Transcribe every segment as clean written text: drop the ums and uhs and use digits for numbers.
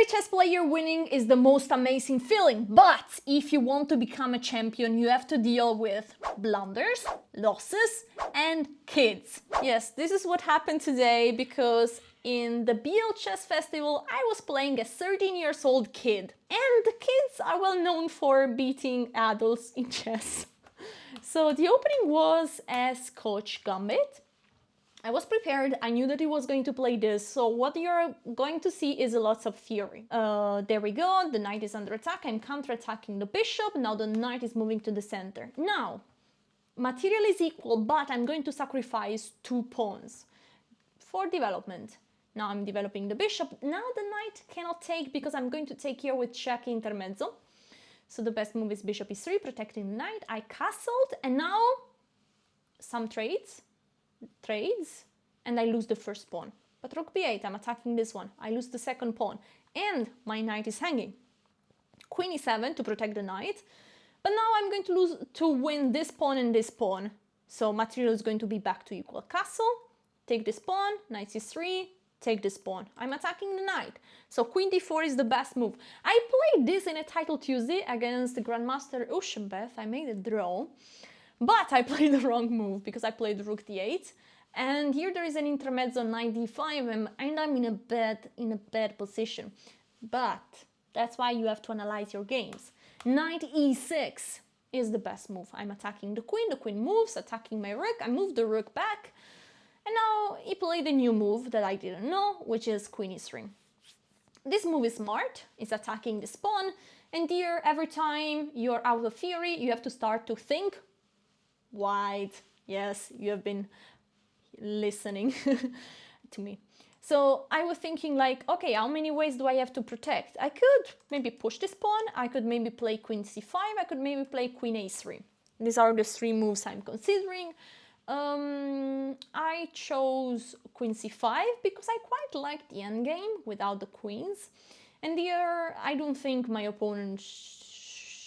chess player winning is the most amazing feeling, but if you want to become a champion, you have to deal with blunders, losses, and kids. Yes, this is what happened today because in the BL Chess Festival, I was playing a 13-year-old kid, and the kids are well known for beating adults in chess. So the opening was as Coach Gambit. I was prepared, I knew that he was going to play this, so what you're going to see is lots of fury. There we go, the knight is under attack, I'm counter-attacking the bishop, now the knight is moving to the center. Now, material is equal, but I'm going to sacrifice 2 pawns for development. Now I'm developing the bishop, now the knight cannot take because I'm going to take here with check intermezzo. So the best move is bishop e3, protecting the knight, I castled, and now some trades, and I lose the first pawn. But rook b8, I'm attacking this one. I lose the second pawn, and my knight is hanging. Queen e7 to protect the knight, but now I'm going to win this pawn and this pawn. So material is going to be back to equal. Castle, take this pawn, knight c3, take this pawn. I'm attacking the knight. So queen d4 is the best move. I played this in a title Tuesday against the Grandmaster Ushabeth. I made a draw. But I played the wrong move because I played rook d8, and here there is an intermezzo knight d5, and I'm in a bad position. But that's why you have to analyze your games. Knight e6 is the best move. I'm attacking the queen moves, attacking my rook, I move the rook back, and now he played a new move that I didn't know, which is queen e3. This move is smart, it's attacking this pawn, and here every time you're out of fury, you have to start to think. White, yes, you have been listening to me. So I was thinking like, okay, how many ways do I have to protect? I could maybe push this pawn, I could maybe play queen c5, I could maybe play queen a3. These are the 3 moves I'm considering. I chose queen c5 because I quite like the endgame without the queens. And here, I don't think my opponent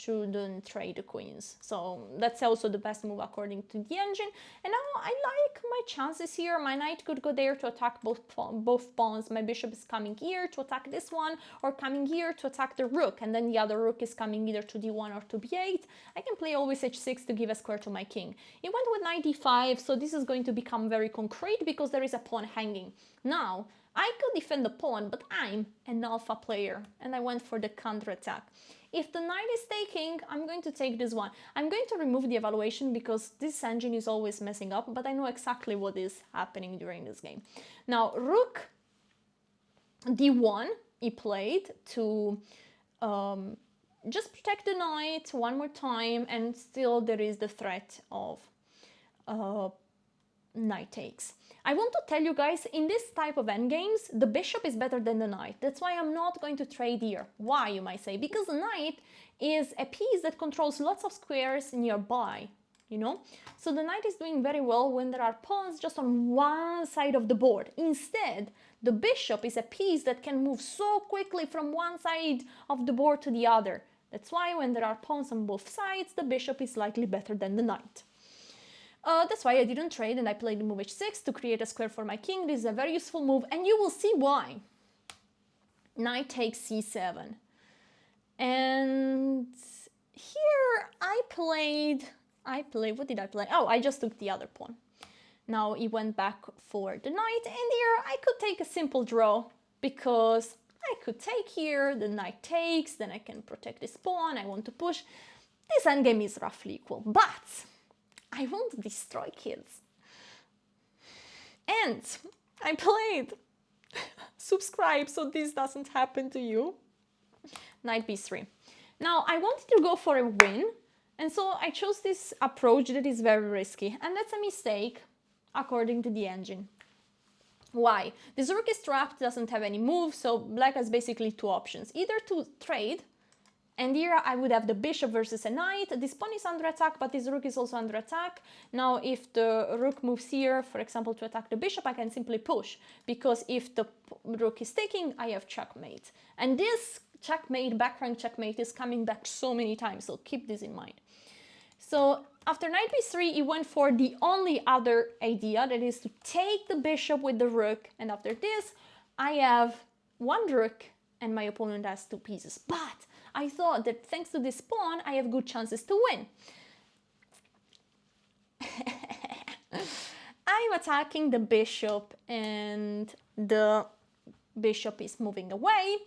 shouldn't trade the queens. So that's also the best move according to the engine. And now I like my chances here. My knight could go there to attack both pawns. My bishop is coming here to attack this one, or coming here to attack the rook. And then the other rook is coming either to d1 or to b8. I can play always h6 to give a square to my king. It went with knight d5, so this is going to become very concrete because there is a pawn hanging. Now, I could defend the pawn, but I'm an alpha player, and I went for the counterattack. If the knight is taking, I'm going to take this one. I'm going to remove the evaluation because this engine is always messing up, but I know exactly what is happening during this game. Now, rook d1, he played to just protect the knight one more time, and still there is the threat of knight takes. I want to tell you guys, in this type of endgames, the bishop is better than the knight. That's why I'm not going to trade here. Why, you might say? Because the knight is a piece that controls lots of squares nearby, you know? So the knight is doing very well when there are pawns just on one side of the board. Instead, the bishop is a piece that can move so quickly from one side of the board to the other. That's why when there are pawns on both sides, the bishop is slightly better than the knight. That's why I didn't trade and I played the move h6 to create a square for my king. This is a very useful move, and you will see why. Knight takes c7. And here I played, what did I play? Oh, I just took the other pawn. Now he went back for the knight, and here I could take a simple draw because I could take here, the knight takes, then I can protect this pawn, I want to push. This endgame is roughly equal, but I want to destroy kids. And I played, subscribe so this doesn't happen to you, knight b3. Now I wanted to go for a win, and so I chose this approach that is very risky, and that's a mistake according to the engine. Why? This rook is trapped, doesn't have any moves, so black has basically 2 options. Either to trade, and here I would have the bishop versus a knight. This pawn is under attack, but this rook is also under attack. Now, if the rook moves here, for example, to attack the bishop, I can simply push, because if the rook is taking, I have checkmate. And this checkmate, back rank checkmate, is coming back so many times, so keep this in mind. So after knight b3, he went for the only other idea, that is to take the bishop with the rook. And after this, I have one rook and my opponent has 2 pieces. But I thought that thanks to this pawn, I have good chances to win. I'm attacking the bishop and the bishop is moving away.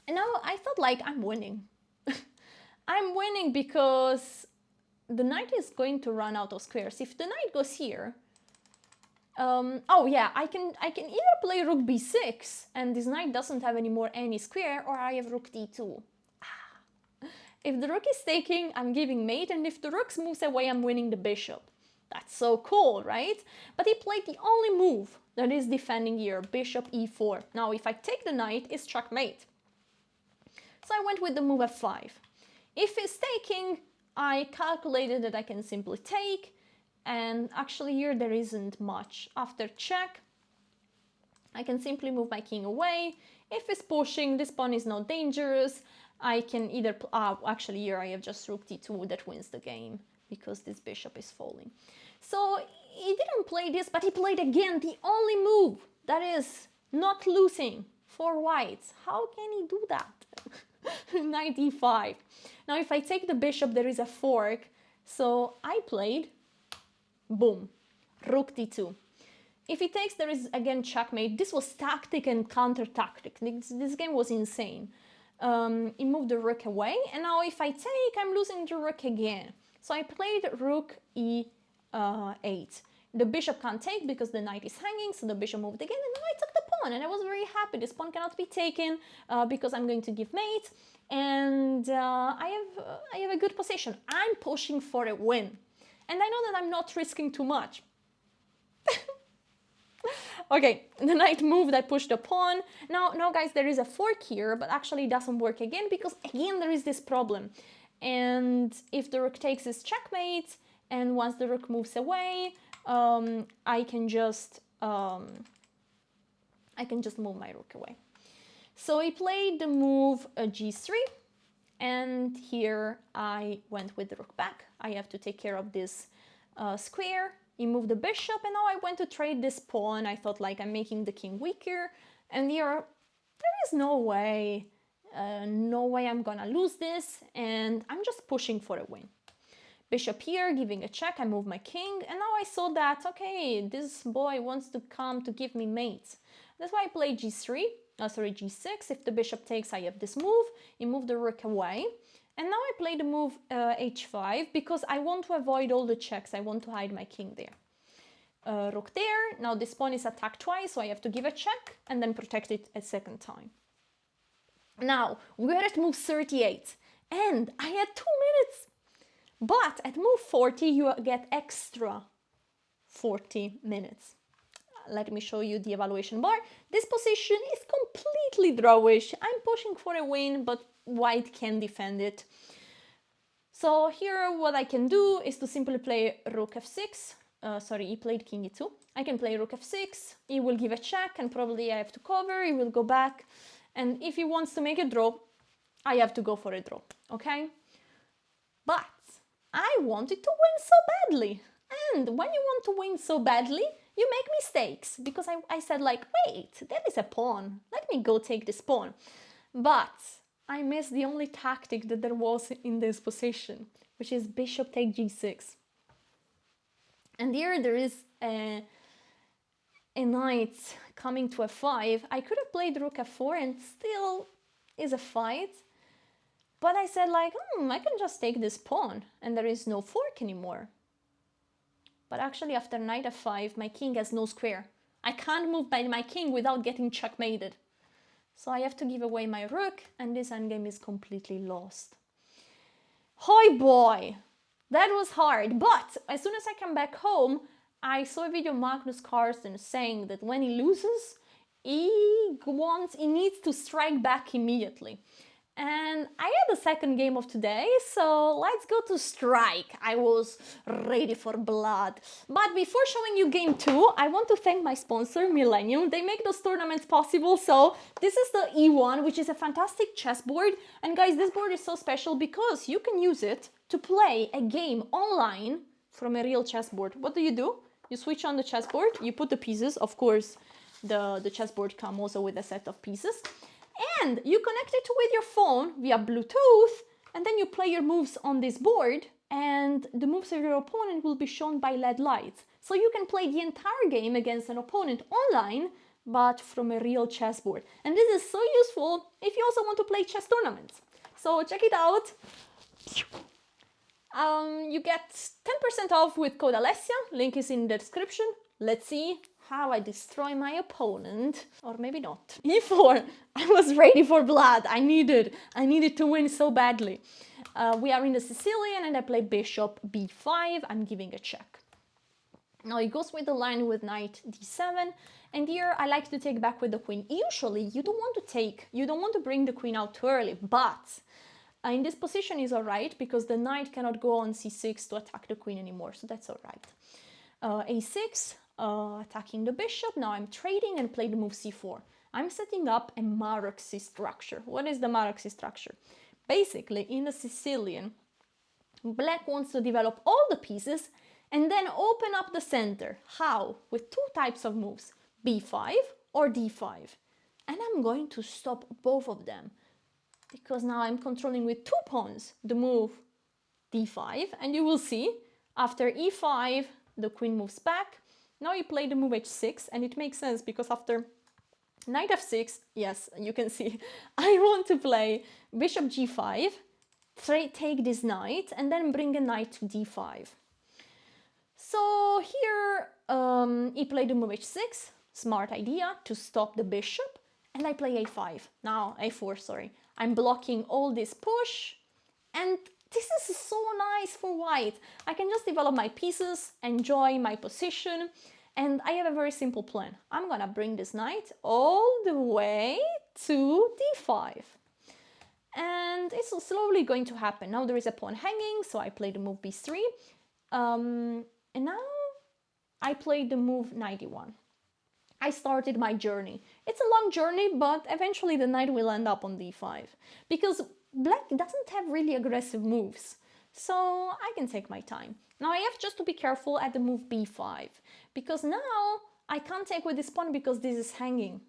And now I thought like I'm winning. I'm winning because the knight is going to run out of squares. If the knight goes here, oh yeah, I can either play rook b6 and this knight doesn't have anymore any square, or I have rook d2. If the rook is taking, I'm giving mate, and if the rook moves away, I'm winning the bishop. That's so cool, right? But he played the only move that is defending here, bishop e4. Now, if I take the knight, it's checkmate. So I went with the move f5. If he's taking, I calculated that I can simply take, and actually here there isn't much. After check, I can simply move my king away. If he's pushing, this pawn is not dangerous. I can either, actually here I have just rook d2 that wins the game because this bishop is falling. So he didn't play this, but he played again the only move that is not losing for whites. How can he do that? Knight e5. Now if I take the bishop, there is a fork. So I played, boom, rook d2. If he takes, there is again checkmate. This was tactic and counter-tactic. This game was insane. He moved the rook away, and now if I take, I'm losing the rook again. So I played rook e8. The bishop can't take because the knight is hanging, so the bishop moved again, and now I took the pawn, and I was very happy. This pawn cannot be taken because I'm going to give mate, and I have a good position. I'm pushing for a win, and I know that I'm not risking too much. Okay, the knight moved, I pushed the pawn. Now guys, there is a fork here, but actually it doesn't work again because again there is this problem. And if the rook takes, is checkmate, and once the rook moves away, I can just move my rook away. So he played the move g3, and here I went with the rook back. I have to take care of this square. He moved the bishop, and now I went to trade this pawn. I thought like I'm making the king weaker, and here there is no way I'm gonna lose this, and I'm just pushing for a win. Bishop here, giving a check, I move my king, and now I saw that, okay, this boy wants to come to give me mate. That's why I play g3, g6. If the bishop takes, I have this move. He moved the rook away. And now I play the move h5 because I want to avoid all the checks. I want to hide my king there. Rook there. Now this pawn is attacked twice, so I have to give a check and then protect it a second time. Now, we're at move 38, and I had 2 minutes. But at move 40, you get extra 40 minutes. Let me show you the evaluation bar. This position is completely drawish. I'm pushing for a win, but white can defend it. So here what I can do is to simply play rook f6. He played king e2. I can play rook f6. He will give a check, and probably I have to cover. He will go back. And if he wants to make a draw, I have to go for a draw, okay? But I wanted to win so badly. And when you want to win so badly, you make mistakes. Because I said like, wait, that is a pawn. Let me go take this pawn. But I missed the only tactic that there was in this position, which is bishop take g6. And here there is a knight coming to f5. I could have played rook f4 and still is a fight. But I said like, I can just take this pawn and there is no fork anymore. But actually after knight f5, my king has no square. I can't move by my king without getting checkmated. So I have to give away my rook, and this endgame is completely lost. Hoi boy! That was hard, but as soon as I come back home, I saw a video of Magnus Carlsen saying that when he loses, he needs to strike back immediately. And I had the second game of today, so let's go to strike. I was ready for blood. But before showing you game 2, I want to thank my sponsor, Millennium. They make those tournaments possible. So this is the E1, which is a fantastic chessboard. And guys, this board is so special because you can use it to play a game online from a real chessboard. What do? You switch on the chessboard, you put the pieces. Of course, the chessboard comes also with a set of pieces. And you connect it with your phone via Bluetooth, and then you play your moves on this board, and the moves of your opponent will be shown by LED lights. So you can play the entire game against an opponent online, but from a real chessboard. And this is so useful if you also want to play chess tournaments. So check it out. You get 10% off with code Alessia. Link is in the description. Let's see how I destroy my opponent, or maybe not. E4. I was ready for blood. I needed to win so badly. We are in the Sicilian, and I play bishop b5. I'm giving a check. Now he goes with the line with knight d7, and here I like to take back with the queen. Usually you don't want to bring the queen out too early, but in this position is alright because the knight cannot go on c6 to attack the queen anymore, so that's alright. a6, attacking the bishop. Now I'm trading and play the move c4. I'm setting up a Maroczy structure. What is the Maroczy structure? Basically, in the Sicilian, black wants to develop all the pieces and then open up the center. How? With two types of moves, b5 or d5. And I'm going to stop both of them because now I'm controlling with two pawns the move d5, and you will see after e5 the queen moves back. Now you play the move h6, and it makes sense because after knight f6, yes, you can see, I want to play bishop g5, take this knight, and then bring a knight to d5. So here he played the move h6, smart idea to stop the bishop, and I play a5, now a4, sorry. I'm blocking all this push, and this is so nice for white. I can just develop my pieces, enjoy my position, and I have a very simple plan. I'm gonna bring this knight all the way to d5. And it's slowly going to happen. Now there is a pawn hanging, so I play the move b3. And now I play the move knight e1. I started my journey. It's a long journey, but eventually the knight will end up on d5. Because black doesn't have really aggressive moves, so I can take my time. Now I have just to be careful at the move b5, because now I can't take with this pawn because this is hanging.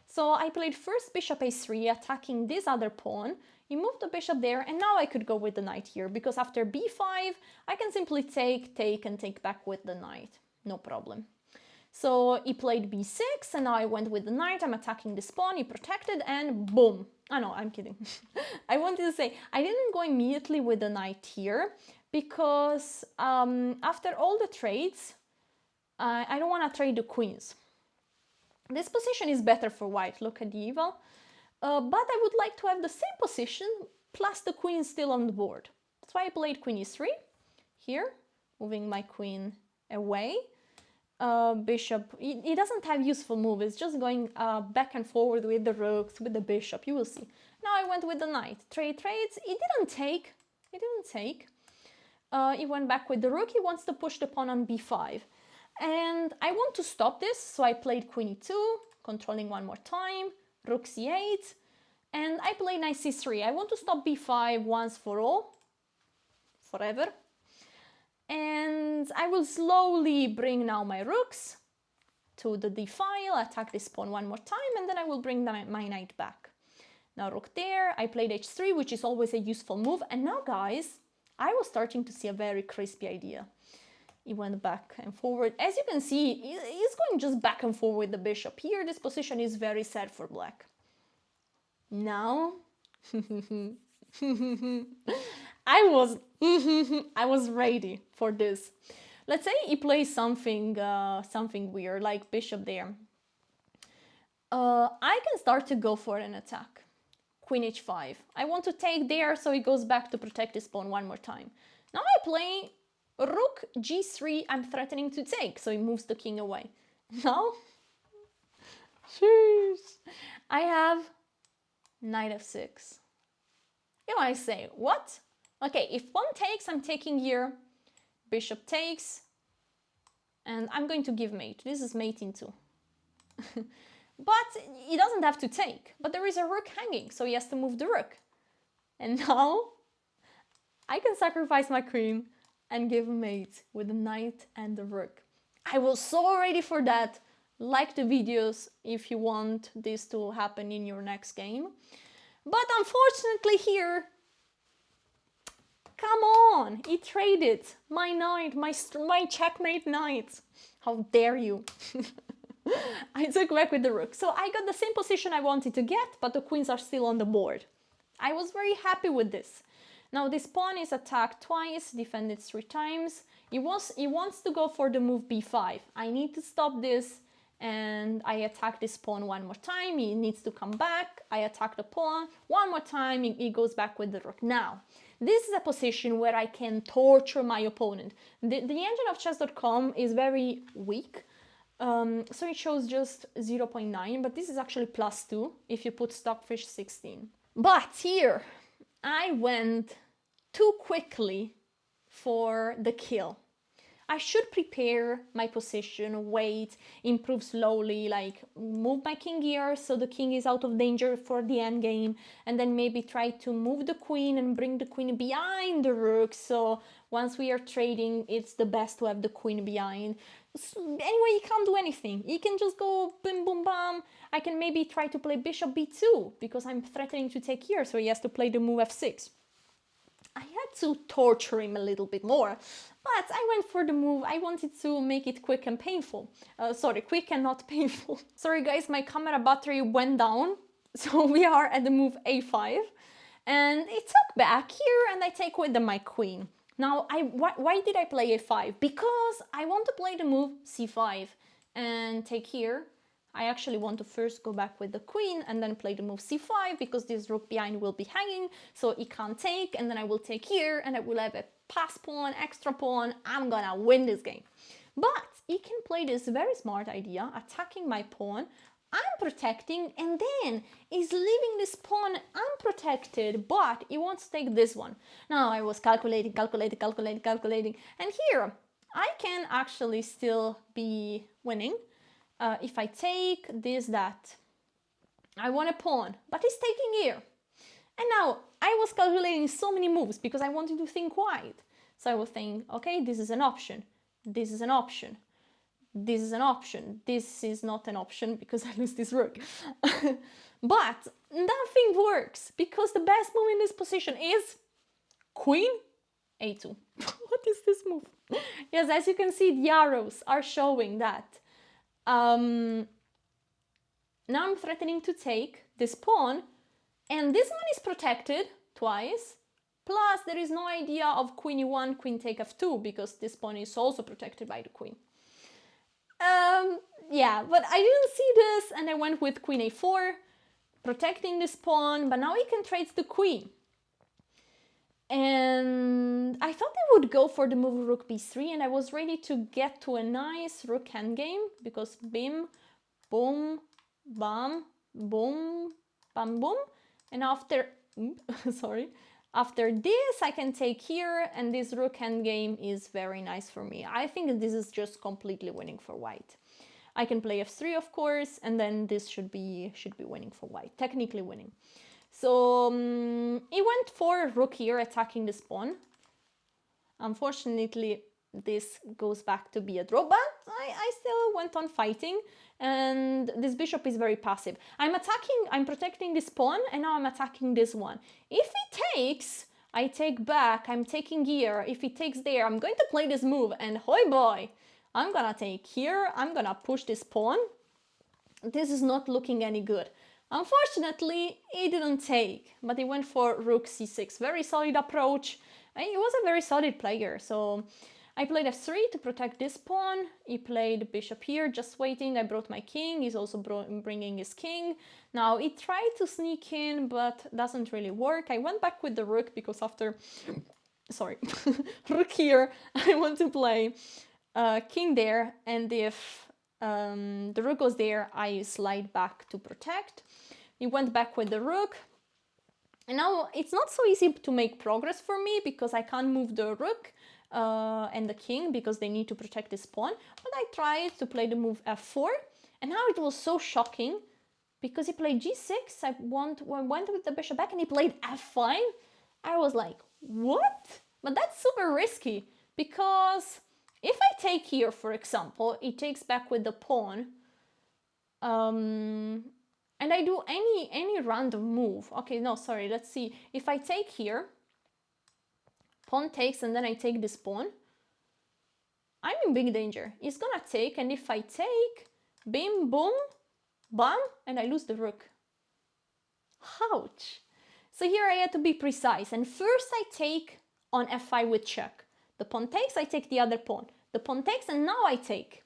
So I played first bishop a3, attacking this other pawn. He moved the bishop there, and now I could go with the knight here, because after b5, I can simply take, and take back with the knight. No problem. So he played b6, and now I went with the knight. I'm attacking this pawn, he protected, and boom. Oh no, I'm kidding. I wanted to say, I didn't go immediately with the knight here, because after all the trades, I don't want to trade the queens. This position is better for white, look at the eval. But I would like to have the same position, plus the queen still on the board. That's why I played queen e3, here, moving my queen away. Bishop, he doesn't have useful move, it's just going back and forward with the rooks, with the bishop, you will see. Now I went with the knight, trades, he didn't take. He went back with the rook, he wants to push the pawn on b5. And I want to stop this, so I played queen e2, controlling one more time, rook c8, and I play knight c3. I want to stop b5 once for all, forever. And I will slowly bring now my rooks to the d file, attack this pawn one more time, and then I will bring my knight back. Now rook there, I played h3, which is always a useful move. And now, guys, I was starting to see a very crispy idea. He went back and forward. As you can see, he's going just back and forward with the bishop. Here, this position is very sad for black. Now, I was ready for this. Let's say he plays something weird, like bishop there. I can start to go for an attack. Queen h5. I want to take there, so he goes back to protect his pawn one more time. Now I play rook g3. I'm threatening to take, so he moves the king away. Now, I have knight f6. You know, I say, what? Okay, if pawn takes, I'm taking here. Bishop takes. And I'm going to give mate. This is mate in 2. But he doesn't have to take. But there is a rook hanging, so he has to move the rook. And now I can sacrifice my queen and give mate with the knight and the rook. I was so ready for that. Like the videos if you want this to happen in your next game. But unfortunately here, come on, he traded my knight, my checkmate knight. How dare you? I took back with the rook. So I got the same position I wanted to get, but the queens are still on the board. I was very happy with this. Now this pawn is attacked twice, defended 3 times. He wants to go for the move b5. I need to stop this, and I attack this pawn one more time. He needs to come back. I attack the pawn one more time. He goes back with the rook. Now, this is a position where I can torture my opponent. The engine of chess.com is very weak. So it shows just 0.9, but this is actually +2 if you put Stockfish 16. But here, I went too quickly for the kill. I should prepare my position, wait, improve slowly, like move my king here so the king is out of danger for the endgame, and then maybe try to move the queen and bring the queen behind the rook, so once we are trading, it's the best to have the queen behind. So anyway, he can't do anything. He can just go boom, boom, bam. I can maybe try to play bishop b2 because I'm threatening to take here, so he has to play the move f6. I had to torture him a little bit more, but I went for the move. I wanted to make it quick and painful. Sorry, quick and not painful. Sorry guys, my camera battery went down. So we are at the move a5. And it took back here and I take with my queen. Now, why did I play a5? Because I want to play the move c5 and take here. I actually want to first go back with the queen and then play the move c5 because this rook behind will be hanging, so he can't take, and then I will take here and I will have a pass pawn, extra pawn. I'm gonna win this game. But he can play this very smart idea, attacking my pawn. I'm protecting, and then he's leaving this pawn unprotected, but he wants to take this one. Now I was calculating, and here I can actually still be winning. If I take this, that, I want a pawn, but he's taking here. And now I was calculating so many moves because I wanted to think wide. So I was thinking, okay, this is an option. This is an option. This is an option. This is not an option because I lose this rook. But nothing works because the best move in this position is queen a2. What is this move? Yes, as you can see, the arrows are showing that. Now I'm threatening to take this pawn, and this one is protected twice, plus there is no idea of queen e1, queen take f2, because this pawn is also protected by the queen. Yeah, but I didn't see this, and I went with queen a4, protecting this pawn, but now he can trade the queen. And I thought they would go for the move rook b3, and I was ready to get to a nice rook endgame, because bim, boom, bam, boom, bam, boom. And after, sorry, after this I can take here, and this rook endgame is very nice for me. I think this is just completely winning for white. I can play f3, of course, and then this should be winning for white, technically winning. So he went for rook here, attacking this pawn. Unfortunately, this goes back to be a draw, but I still went on fighting, and this bishop is very passive. I'm protecting this pawn, and now I'm attacking this one. If he takes, I take back, I'm taking here. If he takes there, I'm going to play this move, and hoi boy, I'm gonna take here, I'm gonna push this pawn. This is not looking any good. Unfortunately, he didn't take, but he went for rook c6. Very solid approach. He was a very solid player, so I played f3 to protect this pawn. He played bishop here, just waiting. I brought my king. He's also bringing his king. Now, he tried to sneak in, but doesn't really work. I went back with the rook because after... Sorry. Rook here, I want to play king there, and if the rook goes there, I slide back to protect. He went back with the rook, and now it's not so easy to make progress for me because I can't move the rook and the king because they need to protect this pawn. But I tried to play the move f4, and now it was so shocking because he played g6. I went with the bishop back, and he played f5. I was like, what? But that's super risky because if I take here, for example, he takes back with the pawn, And I do any random move. Okay, no, sorry, let's see. If I take here, pawn takes, and then I take this pawn, I'm in big danger. He's gonna take, and if I take, bim, boom, bam, and I lose the rook. Ouch. So here I had to be precise, and first I take on f5 with check. The pawn takes, I take the other pawn. The pawn takes, and now I take.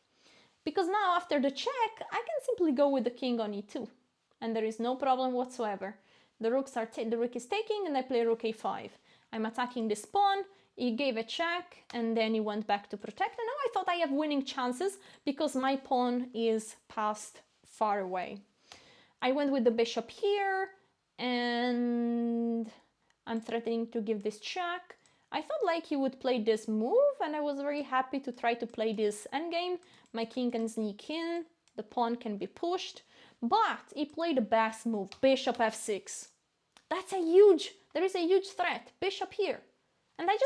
Because now after the check, I can simply go with the king on e2, and there is no problem whatsoever. The rook is taking, and I play rook a5. I'm attacking this pawn. He gave a check, and then he went back to protect, and now I thought I have winning chances because my pawn is passed far away. I went with the bishop here, and I'm threatening to give this check. I thought like he would play this move, and I was very happy to try to play this endgame. My king can sneak in, the pawn can be pushed, but he played the best move, bishop f6. There is a huge threat, bishop here. And I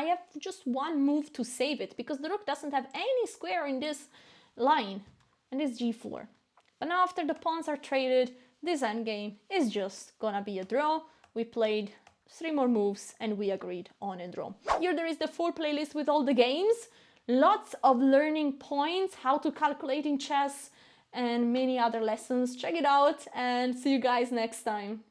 have just one move to save it, because the rook doesn't have any square in this line, and it's g4. But now after the pawns are traded, this endgame is just gonna be a draw. We played 3 more moves and we agreed on a draw. Here there is the full playlist with all the games, lots of learning points, how to calculate in chess, and many other lessons. Check it out and see you guys next time.